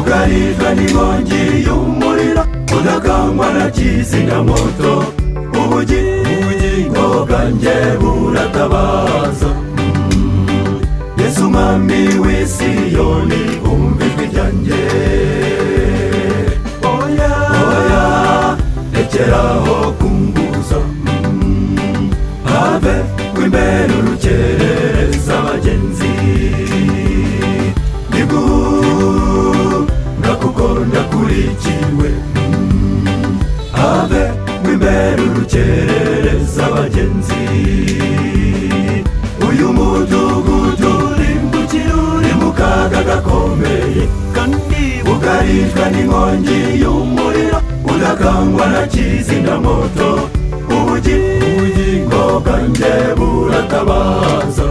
bugarijwe n'inkongi y'umuriro udakangwa na kizimyamoto. Ubugingo bwanjye buratabaza. Yesu mwami w'i Siyoni umva ijwi ryanjye. Oya rekeraho kumbuza. Have w'imbere urukerereza abagenzi. Niguhunga kuko ndakurikiwe. Have w'imbere urukerereza abagenzi. Uyu mudugudu urimbukira uri mu kaga gakomeye, kandi bugarijwe n'inkongi y'umuriro udakangwa na kizimyamoto. Ubugingo bwanjye buratabaza.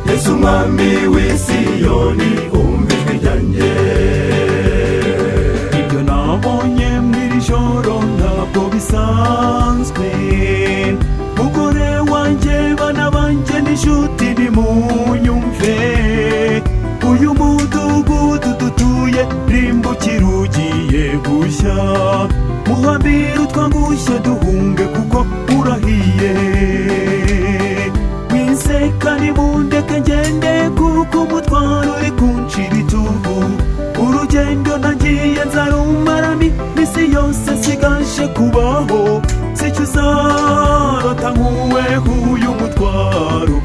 Yesu mwami w'i Siyoni umva ijwi ryanjye. Ibyo nabonye mw'iri joro ntabwo bisanzwe. Mugore wanjye, bana banjye n'inshuti nimunyumve. Uyu mudugudu dutuye rimbukira ugiye gushya. Muhambire utwangushye duhunge kuko urahiye. Mwinseka nimundeke ngende kuko umutwaro uri kunshira itugu. Urugendo nagiye nzarumaramo iminsi yose nsigaje kubaho. Sicyo uzarota nkuweho uyu mutwaro.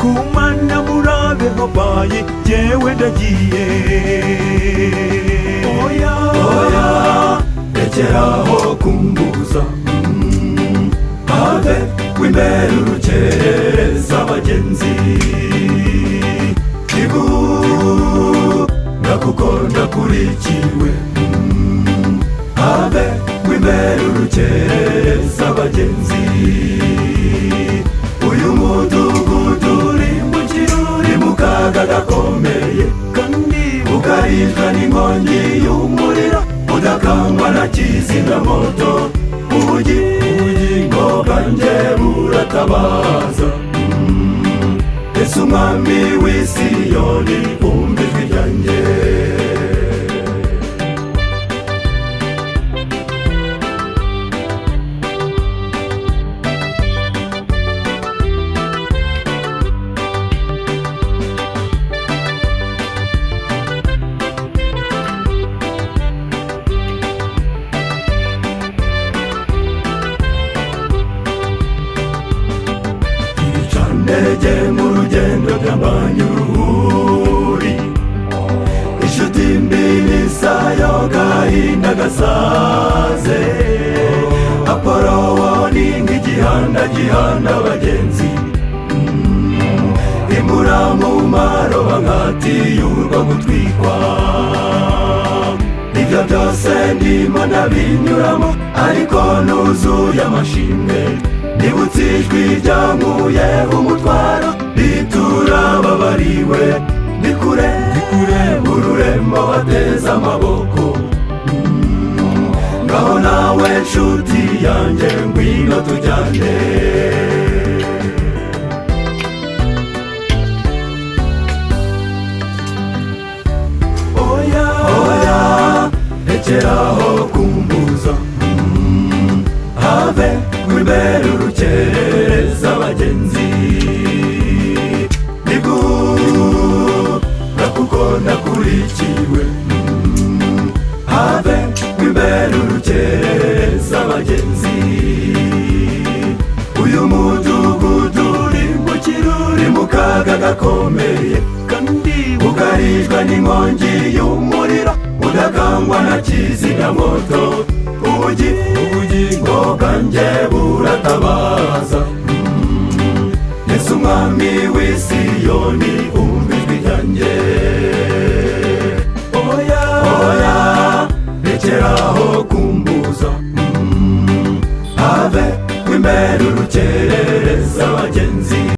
Kumana murabeho bayi jyewe ndagiye. Oya rekeraho kumbuza. Have w'imbere urukerereza abagenzi. Niguhunga kuko ndakurikiwe. Have w'imbere urukerereza abagenzi. Uyu mudugudu urimbukira uri mu kaga gakomeye, kandi bugarijwe n'inkongi y'umuriro udakangwa na kizimyamoto. Ubugingo bwanjye buratabaza. Yesu mwami w'i Siyoni umva ijwi ryanjye. Ndege mu rugendo byambanye uruhuri. Inshuti mbi n'isayo gahinda gasaze. Apolowo ni nk'igihanda gihanda abagenzi. Imura mu maroba nkatiye urwo gutwikwa. Ibyo byose ndimo ndabinyuramo ariko nuzuye amashimwe. Nibutse ijwi ryankuyeho umutwaro riturababariwe. Ndi kure ururembo bateze amaboko. Ngaho nawe nshuti yanjye ngwino tujyane. Oya rekeraho kumbuza. Have w'imbere urukerereza abagenzi. Niguhunga kuko ndakurikiwe. Have w'imbere urukerereza abagenzi. Uyu mudugudu urimbukira uri mu kaga gakomeye, kandi bugarijwe n'inkongi y'umuriro udakangwa na kizimyamoto. Ubugingo bwanjye buratabaza. Yesu mwami w'i Siyoni umva ijwi ryanjye. Oya rekeraho kumbuza. Have w'imbere urukerereza abagenzi.